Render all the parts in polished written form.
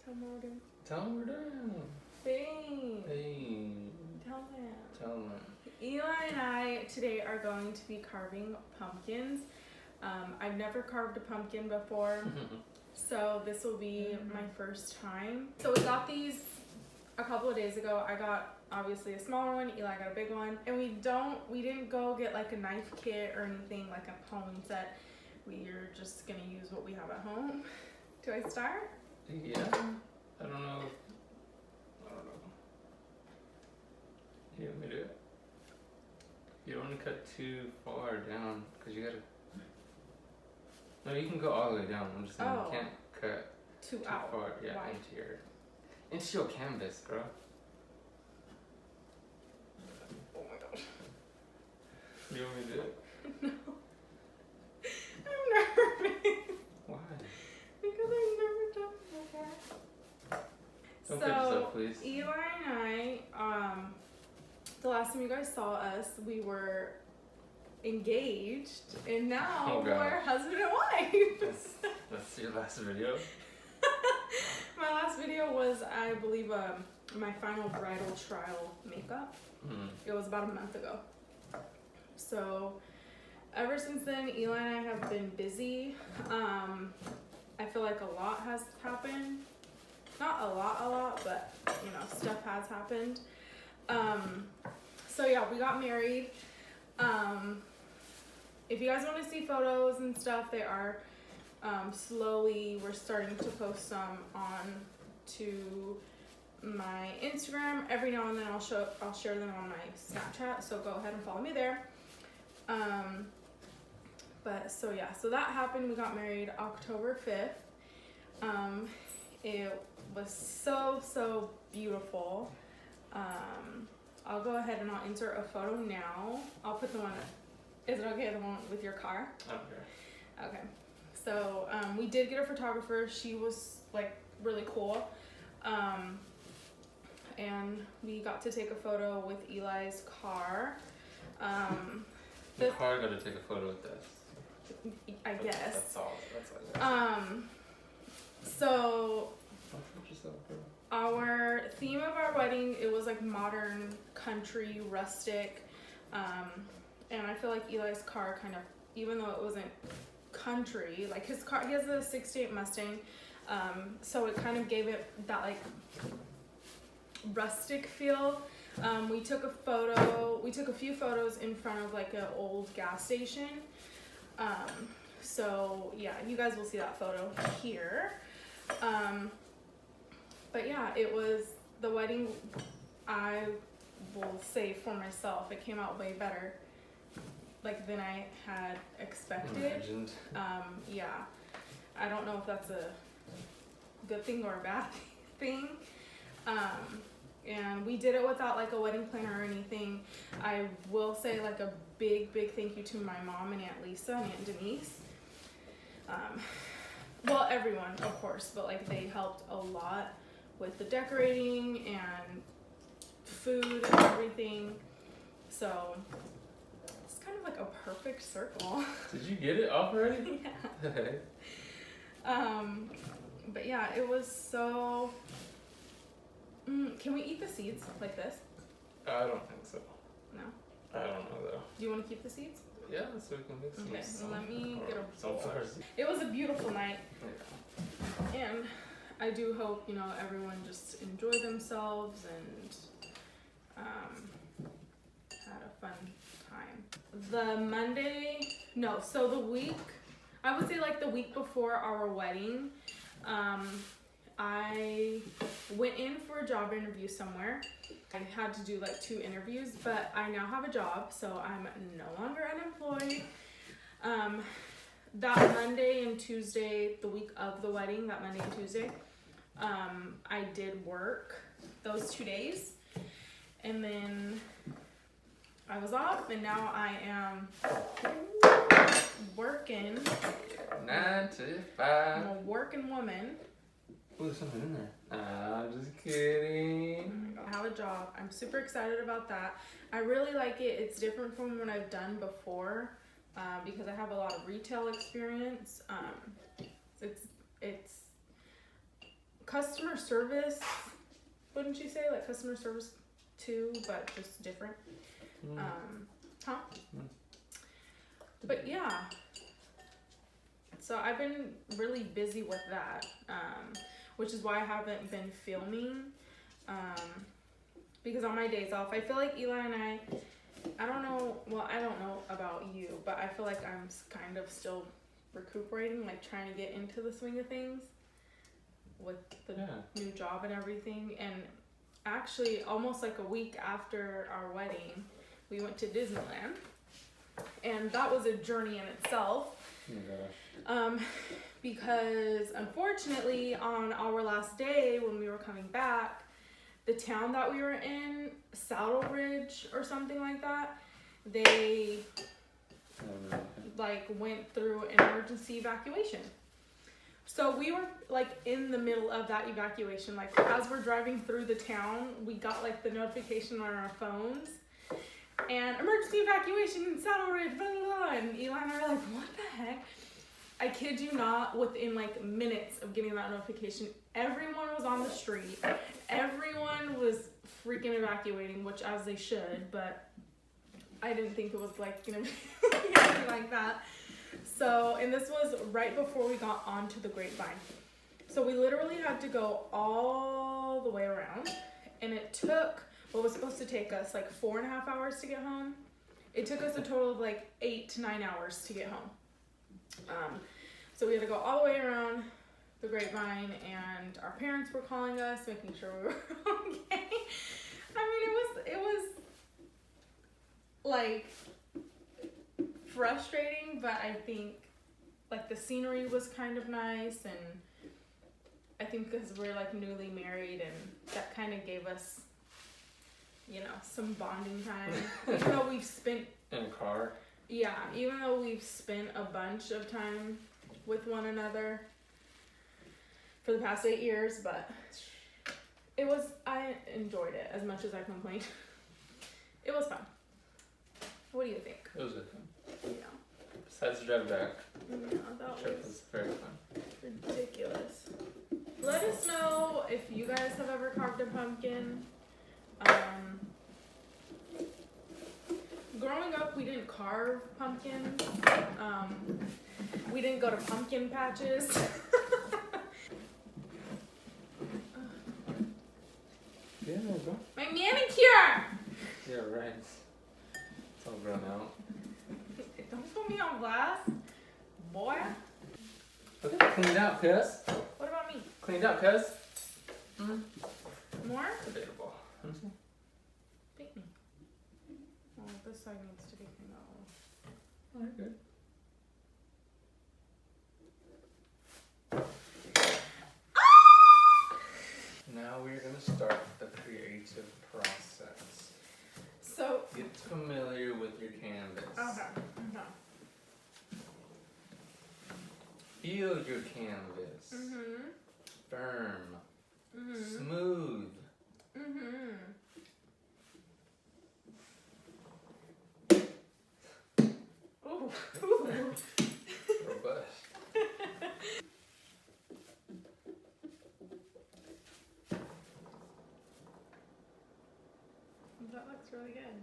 Tell them we're doing. Tell them we're doing. Hey. Hey. Tell them. Tell them. Eli and I today are going to be carving pumpkins. I've never carved a pumpkin before, so this will be my first time. So we got these a couple of days ago. I got obviously a smaller one, Eli got a big one, and we didn't go get like a knife kit or anything like a home set. We're just gonna use what we have at home. Do I start? Yeah. I don't know. You want me to do it? You don't want to cut too far down because you gotta. No, you can go all the way down. I'm just saying you can't cut too far. Yeah, Why? into your canvas, girl. Oh my gosh. You want me to do it? No. I'm nervous. Why? Because I've never done it before. Don't cut yourself, please. Eli and I, the last time you guys saw us, we were engaged, and now we're husband and wife. That's your last video? My last video was, I believe, my final bridal trial makeup. It was about a month ago. So ever since then, Eli and I have been busy. I feel like a lot has happened. Not a lot, but you know, stuff has happened. So yeah, we got married. If you guys want to see photos and stuff, they are slowly, we're starting to post some on to my Instagram. Every now and then I'll share them on my Snapchat, so go ahead and follow me there. But so yeah, so that happened. We got married October 5th. It was so beautiful. I'll go ahead and I'll insert a photo now. I'll put the one, is it okay, the one with your car? Okay. Okay. So we did get a photographer. She was like really cool. And we got to take a photo with Eli's car. The car got to take a photo with this. I guess. That's all. That's all. So our theme of our wedding, it was like modern, country, rustic. And I feel like Eli's car kind of, even though it wasn't country, like his car, he has a 68 Mustang. So it kind of gave it that like rustic feel. We took a few photos in front of like an old gas station. So yeah, you guys will see that photo here. But yeah, it was the wedding. I will say for myself, it came out way better, like than I had expected. Imagined. Yeah, I don't know if that's a good thing or a bad thing. And we did it without like a wedding planner or anything. I will say like a big thank you to my mom and Aunt Lisa and Aunt Denise. Well, everyone, of course, but like they helped a lot with the decorating and food and everything. So it's kind of like a perfect circle. Did you get it off already? Yeah. But yeah, it was so. Can we eat the seeds like this? I don't think so. No. I don't know though. Do you want to keep the seeds? Yeah, so we can mix Okay, some. let me get a bowl. Sunflowers. It was a beautiful night, Yeah. and I do hope, you know, everyone just enjoyed themselves and had a fun time. So the week, I would say like the week before our wedding, I went in for a job interview somewhere. I had to do like 2 interviews, but I now have a job, so I'm no longer unemployed. That Monday and Tuesday, the week of the wedding, that Monday and Tuesday, I did work those 2 days, and then I was off, and now I am working. 9 to 5. I'm a working woman. Oh, there's something in there. I'm just kidding. I have a job. I'm super excited about that. I really like it. It's different from what I've done before because I have a lot of retail experience. It's customer service, wouldn't you say? Like customer service too, but just different. Huh? But yeah. So I've been really busy with that, which is why I haven't been filming. Because on my days off, I feel like Eli and I don't know, well, I don't know about you, but I feel like I'm kind of still recuperating, like trying to get into the swing of things with the new job and everything. And actually, almost like a week after our wedding, we went to Disneyland. And that was a journey in itself. Oh my gosh. Because unfortunately, on our last day when we were coming back, the town that we were in, Saddle Ridge or something like that, they like went through an emergency evacuation. So we were like in the middle of that evacuation. Like as we're driving through the town, we got like the notification on our phones. And emergency evacuation in Saddle Ridge, blah, blah, blah. And Eli and I are like, what the heck? I kid you not, within like minutes of getting that notification, everyone was on the street. Everyone was freaking evacuating, which as they should, but I didn't think it was like gonna be anything like that. So, and this was right before we got onto the Grapevine. So we literally had to go all the way around, and it took what was supposed to take us like 4.5 hours to get home. It took us a total of like 8 to 9 hours to get home. So we had to go all the way around the Grapevine, and our parents were calling us, making sure we were okay. I mean, it was like frustrating, but I think like the scenery was kind of nice, and I think because we're like newly married, and that kind of gave us, you know, some bonding time. Even though we've spent in a car. Yeah, even though we've spent a bunch of time with one another for the past 8 years, but I enjoyed it as much as I complained. It was fun. What do you think? It was good fun. Yeah. Besides the drive back, that trip was very fun. Ridiculous. Let us know if you guys have ever carved a pumpkin. Growing up, we didn't carve pumpkins. We didn't go to pumpkin patches. Yeah, go. My manicure! Yeah, right. It's all grown out. Don't put me on blast, boy. Okay, cleaned out, cuz. What about me? Cleaned out, cuz. More? Debatable. Pick me. Oh, this side needs to be cleaned out. Alright, good. Now we're gonna start the creative process. So Get familiar with your canvas. Okay. Feel your canvas. Firm. Smooth. Ooh. Robust. That looks really good.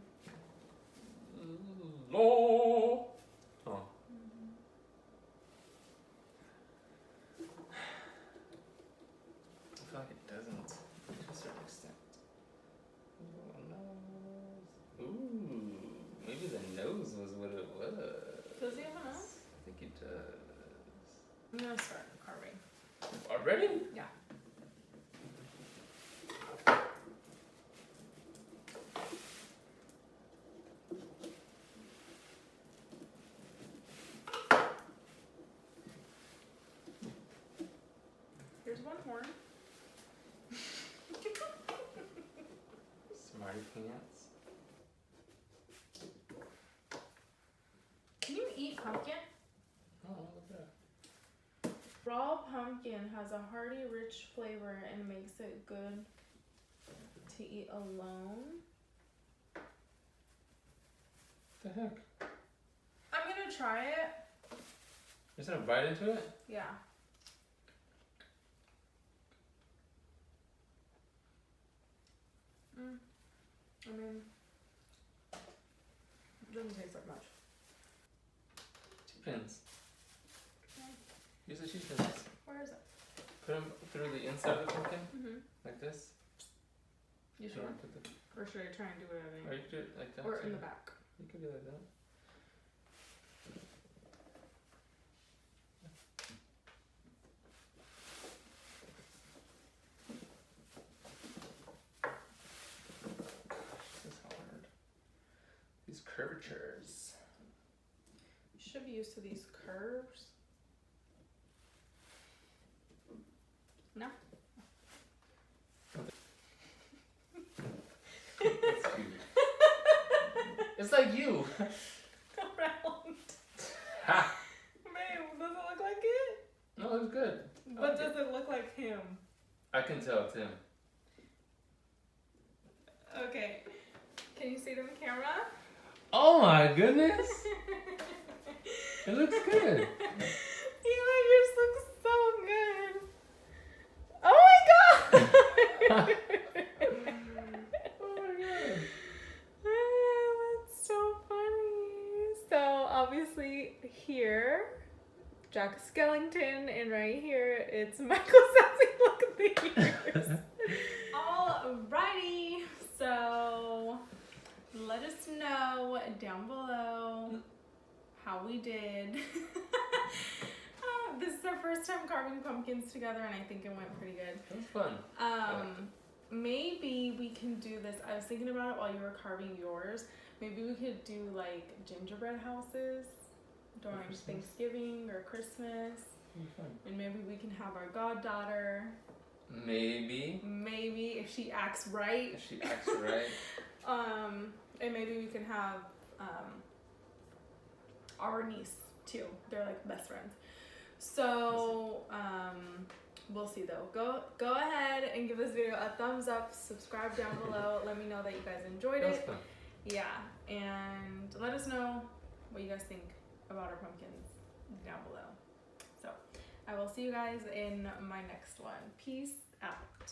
Oh. I feel like it doesn't to a certain extent. Ooh, maybe the nose was what it was. Does he have a nose? I think it does. I'm gonna start carving. Already? Yeah. Here's one horn. Smarty pants. Can you eat pumpkin? Oh, look at that. Raw pumpkin has a hearty, rich flavor and makes it good to eat alone. What the heck? I'm gonna try it. You're just gonna bite into it? Yeah. pins. Use the cheese pins. Where is it? Put them through the inside of the pumpkin, like this. You sure? Or should I try and do it Or you could do it like that. Or too. in the back? You could do it like that. This is hard. These curvatures. You should be used to these curves. No? That's cute. It's like you. Around. Ha! Babe, does it look like it? No, it was good. But does it look like him? I can tell it's him. Okay. Can you see it in the camera? Oh my goodness! It looks good. Eli, yours looks so good. Oh my god! Oh my god. That's so funny. So obviously here, Jack Skellington, and right here it's Michael Sassy. Look at the ears. Alrighty, so let us know down below how we did. This is our first time carving pumpkins together, and I think it went pretty good. It was fun. Maybe we can do this. I was thinking about it while you were carving yours. Maybe we could do like gingerbread houses during Thanksgiving or Christmas. Fun. And maybe we can have our goddaughter. Maybe if she acts right. If she acts right. And maybe we can have our niece too. They're like best friends. So we'll see though. Go ahead and give this video a thumbs up. Subscribe down below. Let me know that you guys enjoyed That was it. fun. Yeah, and let us know what you guys think about our pumpkins down below. So I will see you guys in my next one. Peace out.